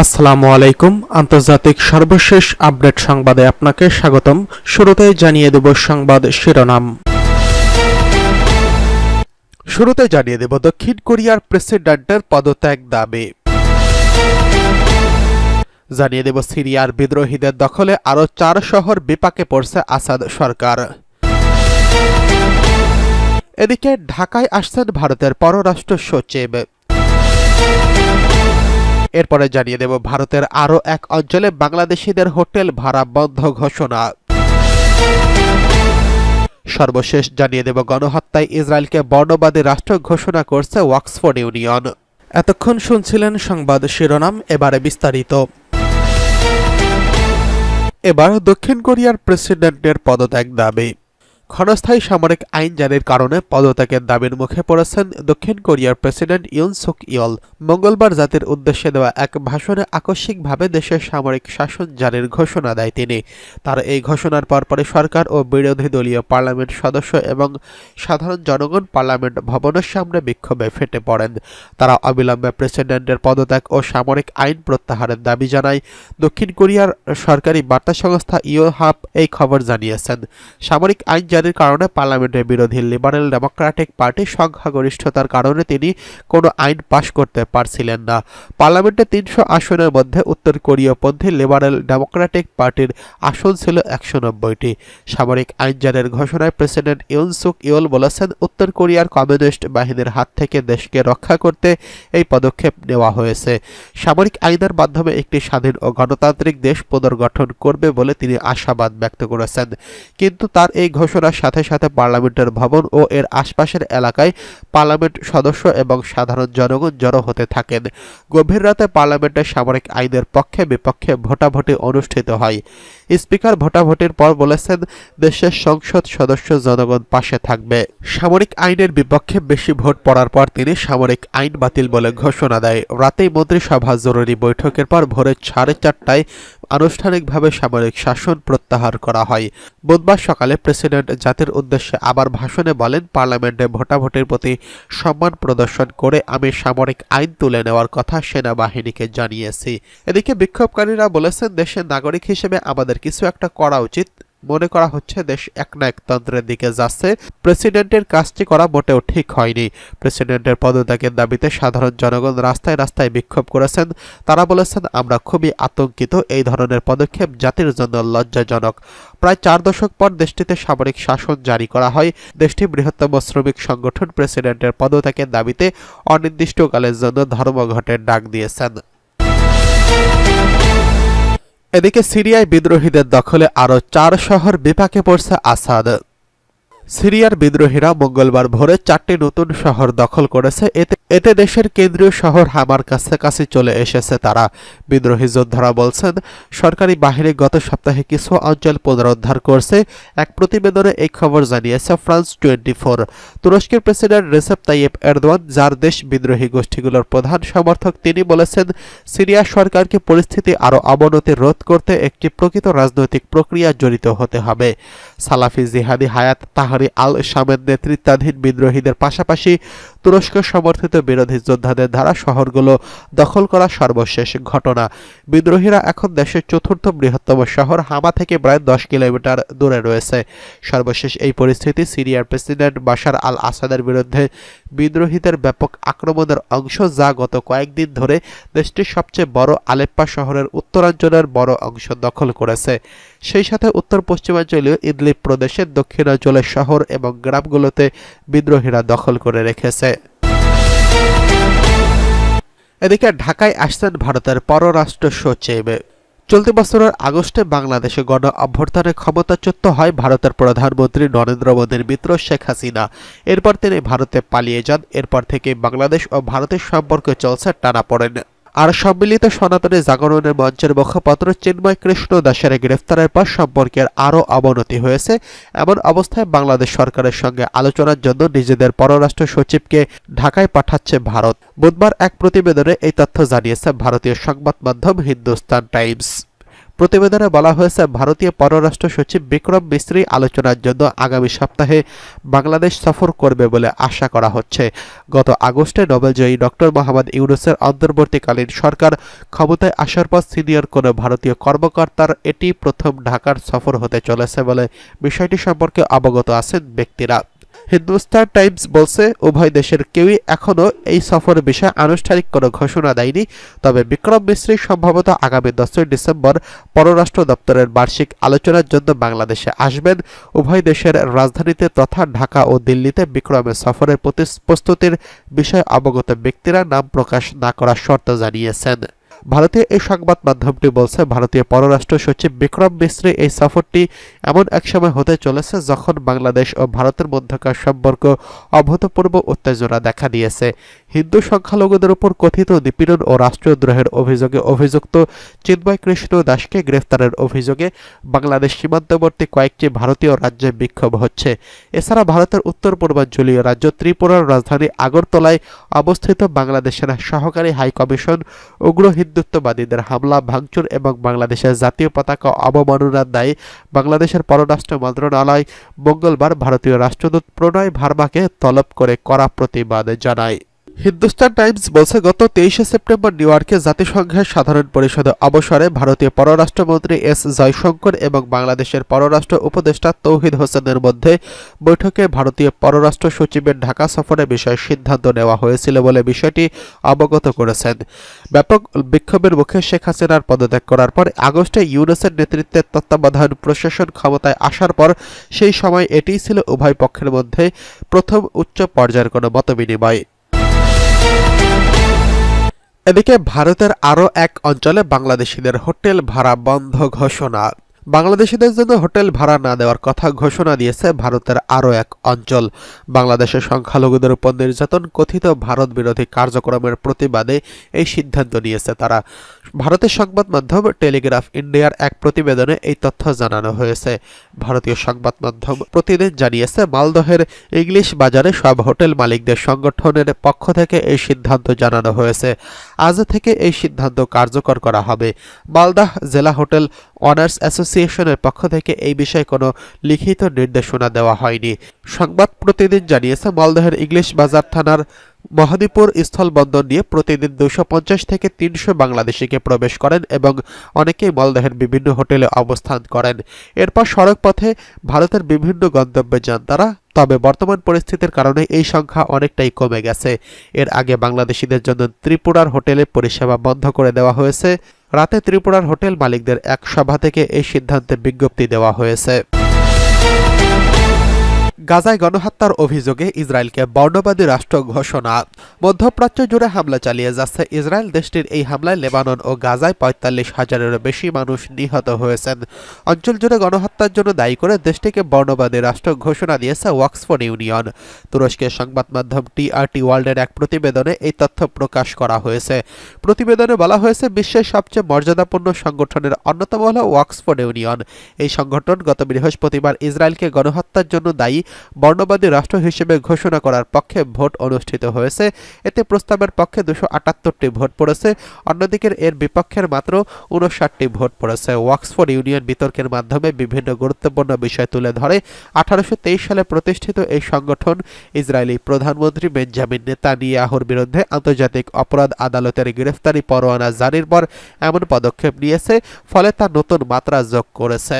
আসসালামু আলাইকুম। আন্তর্জাতিক সর্বশেষ আপডেট সংবাদে আপনাকে স্বাগতম। শুরুতেই জানিয়ে দেব সংবাদ শিরোনাম। দক্ষিণ কোরিয়ার প্রেসিডেন্টের পদত্যাগ দাবি। জানিয়ে দেব সিরিয়ার বিদ্রোহীদের দখলে আরও 4 শহর বিপাকে পড়ছে আসাদ সরকার। এদিকে ঢাকায় আসছেন ভারতের পররাষ্ট্র সচিব। এরপরে জানিয়ে দেব ভারতের আরও এক অঞ্চলে বাংলাদেশিদের হোটেল ভাড়া বন্ধ ঘোষণা। সর্বশেষ জানিয়ে দেব গণহত্যায় ইসরায়েলকে বর্ণবাদী রাষ্ট্র ঘোষণা করছে অক্সফোর্ড ইউনিয়ন। এতক্ষণ শুনছিলেন সংবাদ শিরোনাম, এবারে বিস্তারিত। এবার দক্ষিণ কোরিয়ার প্রেসিডেন্টের পদত্যাগ দাবি। ক্ষণস্থায়ী সামরিক আইন জারির কারণে পদত্যাগের দাবির মুখে পড়েছেন দক্ষিণ কোরিয়ার প্রেসিডেন্ট ইউন সুক ইয়ল। মঙ্গলবার জাতির উদ্দেশ্যে দেওয়া এক ভাষণে আকস্মিকভাবে দেশের সামরিক শাসন জারির ঘোষণা দেয় তিনি। তার এই ঘোষণার পরপরই সরকার ও বিরোধী দলীয় পার্লামেন্ট সদস্য এবং সাধারণ জনগণ পার্লামেন্ট ভবনের সামনে বিক্ষোভে ফেটে পড়েন। তারা অবিলম্বে প্রেসিডেন্টের পদত্যাগ ও সামরিক আইন প্রত্যাহারের দাবি জানায়। দক্ষিণ কোরিয়ার সরকারি বার্তা সংস্থা ইয়োহাপ এই খবর জানিয়েছেন। সামরিক আইন জারির কারণে পার্লামেন্টের বিরোধী লিবারেল ডেমোক্রেটিক পার্টি সংখ্যাগরিষ্ঠতার কারণে তিনি কোনো আইন পাশ করতে পারছিলেন না। পার্লামেন্টে 300 আসনের মধ্যে উত্তর কোরীয়পন্থী লিবারেল ডেমোক্রেটিক পার্টির আসন ছিল 190টি। সামরিক আইন জারির ঘোষণায় প্রেসিডেন্ট ইউন সুক ইয়ল বলেছেন, উত্তর কোরিয়ার কমিউনিস্ট বাহিনীর হাত থেকে দেশকে রক্ষা করতে এই পদক্ষেপ নেওয়া হয়েছে। সামরিক আইনের মাধ্যমে একটি স্বাধীন ও গণতান্ত্রিক দেশ পুনর্গঠন করবে বলে তিনি আশাবাদ ব্যক্ত করেছেন। কিন্তু তার এই ঘোষণার সাথে সাথে পার্লামেন্টের ভবন ও এর আশপাশের এলাকায় পার্লামেন্ট সদস্য এবং সাধারণ জনগণ জড়ো হতে থাকেন। গভীর রাতে পার্লামেন্টে সামরিক আইনের পক্ষে বিপক্ষে ভোটাভুটি অনুষ্ঠিত হয়। স্পিকার ভোটাভুটির পর বলেছেন, দেশের সংসদ সদস্য জনগণ পাশে থাকবে। সামরিক আইনের বিপক্ষে বেশি ভোট পড়ার পর তিনি সামরিক আইন বাতিল বলে ঘোষণা দেয়। রাতেই মন্ত্রিসভা জরুরি বৈঠকের পর ভোরে 4:30টায় আনুষ্ঠানিকভাবে সামরিক শাসন প্রত্যাহার করা হয়। বুধবার সকালে প্রেসিডেন্ট জাতির উদ্দেশ্যে আবার ভাষণে বলেন, পার্লামেন্টে ভোটাভুটির প্রতি সম্মান প্রদর্শন করে আমি সামরিক আইন তুলে নেওয়ার কথা সেনাবাহিনীকে জানিয়েছি। এদিকে বিক্ষোভকারীরা বলেছেন, দেশের নাগরিক হিসেবে আমাদের কিছু একটা করা উচিত। মনে করা হচ্ছে দেশ একনায়কতন্ত্রের দিকে যাচ্ছে। প্রেসিডেন্টের কাজটি করা মোটেও ঠিক হয়নি। প্রেসিডেন্টের পদত্যাগের দাবিতে সাধারণ জনগণ রাস্তায় রাস্তায় বিক্ষোভ করেছেন। তারা বলেছেন, আমরা খুবই আতঙ্কিত। এই ধরনের পদক্ষেপ জাতির জন্য লজ্জাজনক। প্রায় 4 দশক পর দেশটিতে সামরিক শাসন জারি করা হয়। দেশটির বৃহত্তম শ্রমিক সংগঠন প্রেসিডেন্টের পদত্যাগের দাবিতে অনির্দিষ্টকালের জন্য ধর্মঘটের ডাক দিয়েছেন। এদিকে সিরিয়ায় বিদ্রোহীদের দখলে আরও 4 শহর বিপাকে পড়ছে আসাদ। সিরিয়ার বিদ্রোহীরা মঙ্গলবার ভোরে 4টি নতুন শহর দখল করেছে। এতে দেশের কেন্দ্রীয় শহর হামার কাছাকাছি চলে এসেছে তারা। বিদ্রোহী যোদ্ধারা বলছেন, সরকারি বাহিনী গত সপ্তাহে কিছু অঞ্চল পুনরুদ্ধার করছে। এক প্রতিবেদনে এই খবর জানিয়েছে ফ্রান্স 24। তুরস্কের প্রেসিডেন্ট রেসেপ তাইয়েপ এরদোয়ান, যার দেশ বিদ্রোহী গোষ্ঠীগুলোর প্রধান সমর্থক, তিনি বলেছেন, সিরিয়া সরকারকে পরিস্থিতি আরও অবনতি রোধ করতে একটি প্রকৃত রাজনৈতিক প্রক্রিয়া জড়িত হতে হবে। সালাফি জিহাদি হায়াত তাহরি আল শামের নেতৃত্বাধীন বিদ্রোহীদের পাশাপাশি তুরস্ক সমর্থিত বিরোধী যোদ্ধাদের দ্বারা শহরগুলো দখল করা সর্বশেষ ঘটনা। বিদ্রোহীরা এখন দেশের 4র্থ বৃহত্তম শহর হামা থেকে প্রায় 10 কিলোমিটার দূরে রয়েছে। সর্বশেষ এই পরিস্থিতি সিরিয়ার প্রেসিডেন্ট বাশার আল আসাদের বিরুদ্ধে বিদ্রোহীদের ব্যাপক আক্রমণের অংশ, যা গত কয়েকদিন ধরে দেশটির সবচেয়ে বড় আলেপ্পা শহরের উত্তরাঞ্চলের বড় অংশ দখল করেছে। সেই সাথে উত্তর পশ্চিমাঞ্চলীয় ইদলিব প্রদেশের দক্ষিণাঞ্চলের শহর এবং গ্রামগুলোতে বিদ্রোহীরা দখল করে রেখেছে। এদিকে ঢাকায় আসছেন ভারতের পররাষ্ট্র সচিব। চলতি বছরের আগস্টে বাংলাদেশে গণ অভ্যুত্থানে ক্ষমতাচ্যুত হয় ভারতের প্রধানমন্ত্রী নরেন্দ্র মোদীর মিত্র শেখ হাসিনা। এরপর তিনি ভারতে পালিয়ে যান। এরপর থেকে বাংলাদেশ ও ভারতের সম্পর্কে চলছে টানাপোড়েন। আর সম্মিলিত সনাতনী জাগরণের মঞ্চের মুখপাত্র চিন্ময় কৃষ্ণ দাসের গ্রেফতারের পর সম্পর্কের আরও অবনতি হয়েছে। এমন অবস্থায় বাংলাদেশ সরকারের সঙ্গে আলোচনার জন্য নিজেদের পররাষ্ট্র সচিবকে ঢাকায় পাঠাচ্ছে ভারত। বুধবার এক প্রতিবেদনে এই তথ্য জানিয়েছে ভারতীয় সংবাদ মাধ্যম হিন্দুস্তান টাইমস। প্রতিবেদনে বলা হয়েছে, ভারতীয় পররাষ্ট্র সচিব বিক্রম মিস্ত্রি আলোচনার জন্য আগামী সপ্তাহে বাংলাদেশ সফর করবে বলে আশা করা হচ্ছে। গত আগস্টে নোবেলজয়ী ডক্টর মোহাম্মদ ইউনূসের অন্তর্বর্তীকালীন সরকার ক্ষমতায় আসার পর সিনিয়র কোনো ভারতীয় কর্মকর্তার এটি প্রথম ঢাকার সফর হতে চলেছে বলে বিষয়টি সম্পর্কে অবগত আছেন ব্যক্তিরা। হিন্দুস্তান টাইমস বলছে, উভয় দেশের কেউই এখনও এই সফরের বিষয়ে আনুষ্ঠানিক কোনো ঘোষণা দেয়নি। তবে বিক্রম মিস্ত্রি সম্ভবত আগামী 10 ডিসেম্বর পররাষ্ট্র দপ্তরের বার্ষিক আলোচনার জন্য বাংলাদেশে আসবেন। উভয় দেশের রাজধানীতে তথা ঢাকা ও দিল্লিতে বিক্রমের সফরের প্রস্তুতির বিষয়ে অবগত ব্যক্তিরা নাম প্রকাশ না করার শর্ত জানিয়েছেন। ভারতীয় এই সংবাদ মাধ্যমটি বলছে, ভারতীয় পররাষ্ট্র সচিব বিক্রম মিস্ত্রি এই সফরটি এমন এক সময় হতে চলেছে যখন বাংলাদেশ ও ভারতের মধ্যকার সম্পর্ক অভূতপূর্ব উত্তেজনা দেখা দিয়েছে। হিন্দু সংখ্যালঘুদের উপর কথিত নিপীড়ন ও রাষ্ট্রদ্রোহের অভিযোগে অভিযুক্ত চিন্ময় কৃষ্ণ দাসকে গ্রেফতারের অভিযোগে বাংলাদেশ সীমান্তবর্তী কয়েকটি ভারতীয় রাজ্যে বিক্ষোভ হচ্ছে। এছাড়া ভারতের উত্তর পূর্বাঞ্চলীয় রাজ্য ত্রিপুরার রাজধানী আগরতলায় অবস্থিত বাংলাদেশের সহকারী হাইকমিশন উগ্র হিন্দুত্ববাদীদের হামলা ভাঙচুর এবং বাংলাদেশের জাতীয় পতাকা অবমাননার দায়ে বাংলাদেশের পররাষ্ট্র মন্ত্রণালয় মঙ্গলবার ভারতীয় রাষ্ট্রদূত প্রণয় ভার্মাকে তলব করে কড়া প্রতিবাদ জানায়। হিন্দুস্তান টাইমস বলছে, গত 23 সেপ্টেম্বর নিউ ইয়র্কে জাতিসংঘের সাধারণ পরিষদে অবসরে ভারতীয় পররাষ্ট্রমন্ত্রী এস জয়শঙ্কর এবং বাংলাদেশের পররাষ্ট্র উপদেষ্টা তৌহিদ হোসেনের মধ্যে বৈঠকে ভারতীয় পররাষ্ট্র সচিবের ঢাকা সফরের বিষয়ে সিদ্ধান্ত নেওয়া হয়েছিল বলে বিষয়টি অবগত করেছেন। ব্যাপক বিক্ষোভের মুখে শেখ হাসিনার পদত্যাগ করার পর আগস্টে ইউনূসের নেতৃত্বে তত্ত্বাবধায়ক প্রশাসন ক্ষমতায় আসার পর সেই সময় এটিই ছিল উভয় পক্ষের মধ্যে প্রথম উচ্চ পর্যায়ের কোনো মতবিনিময়। এদিকে ভারতের আরও এক অঞ্চলে বাংলাদেশিদের হোটেল ভাড়া বন্ধ ঘোষণা। বাংলাদেশিদের জন্য হোটেল ভাড়া না দেওয়ার কথা ঘোষণা দিয়েছে ভারতের আরও এক অঞ্চল। বাংলাদেশের সংখ্যালঘুদের উপর নির্যাতন, কথিত ভারত বিরোধী কার্যক্রমের প্রতিবাদে এই সিদ্ধান্ত নিয়েছে তারা। ভারতের সংবাদ মাধ্যম টেলিগ্রাফ ইন্ডিয়ার এক প্রতিবেদনে এই তথ্য জানানো হয়েছে। ভারতীয় সংবাদ মাধ্যম প্রতিদিন জানিয়েছে, মালদহের ইংলিশ বাজারে সব হোটেল মালিকদের সংগঠনের পক্ষ থেকে এই সিদ্ধান্ত জানানো হয়েছে। আজ থেকে এই সিদ্ধান্ত কার্যকর করা হবে। মালদাহ জেলা হোটেল অনার্স অ্যাসোসিয়েশনের পক্ষ থেকে এই বিষয়ে কোনো লিখিত নির্দেশনা দেওয়া হয়নি। সংবাদ প্রতিদিন জানিয়েছে, মালদহের ইংলিশ বাজার থানার মহাদীপুর স্থলবন্দর দিয়ে প্রতিদিন 250 থেকে 300 বাংলাদেশিকে প্রবেশ করেন এবং অনেকেই মালদহের বিভিন্ন হোটেলে অবস্থান করেন। এরপর সড়ক পথে ভারতের বিভিন্ন গন্তব্যে যান তারা। তবে বর্তমান পরিস্থিতির কারণে এই সংখ্যা অনেকটাই কমে গেছে। এর আগে বাংলাদেশিদের জন্য ত্রিপুরার হোটেলের পরিষেবা বন্ধ করে দেওয়া হয়েছে। রাতে ত্রিপুরার হোটেল মালিকদের এক সভা থেকে এই সিদ্ধান্তের বিজ্ঞপ্তি দেওয়া হয়েছে। গাজায় গণহত্যার অভিযোগে ইসরায়েলকে বর্ণবাদী রাষ্ট্র ঘোষণা। মধ্যপ্রাচ্য জুড়ে হামলা চালিয়ে যাচ্ছে ইসরায়েল। দেশটির এই হামলায় লেবানন ও গাজায় 45,000-এরও বেশি মানুষ নিহত হয়েছেন। অঞ্চল জুড়ে গণহত্যার জন্য দায়ী করে দেশটিকে বর্ণবাদী রাষ্ট্র ঘোষণা দিয়েছে অক্সফোর্ড ইউনিয়ন। তুরস্কের সংবাদ মাধ্যম টিআরটি ওয়ার্ল্ডের এক প্রতিবেদনে এই তথ্য প্রকাশ করা হয়েছে। প্রতিবেদনে বলা হয়েছে, বিশ্বের সবচেয়ে মর্যাদাপূর্ণ সংগঠনের অন্যতম হল অক্সফোর্ড ইউনিয়ন। এই সংগঠন গত বৃহস্পতিবার ইসরায়েলকে গণহত্যার জন্য দায়ী বর্ণবাদী রাষ্ট্র হিসেবে ঘোষণা করার পক্ষে ভোট অনুষ্ঠিত হয়েছে। এতে প্রস্তাবের পক্ষে 278টি ভোট পড়েছে, অন্যদিকে এর বিপক্ষের মাত্র 59টি ভোট পড়েছে। অক্সফোর্ড ইউনিয়ন বিতর্কের মাধ্যমে বিভিন্ন গুরুত্বপূর্ণ বিষয় তুলে ধরে। 1823 সালে প্রতিষ্ঠিত এই সংগঠন ইসরায়েলি প্রধানমন্ত্রী বেঞ্জামিন নেতানিয়াহুর বিরুদ্ধে আন্তর্জাতিক অপরাধ আদালতের গ্রেফতারি পরোয়ানা জারির পর এমন পদক্ষেপ নিয়েছে, ফলে তা নতুন মাত্রা যোগ করেছে।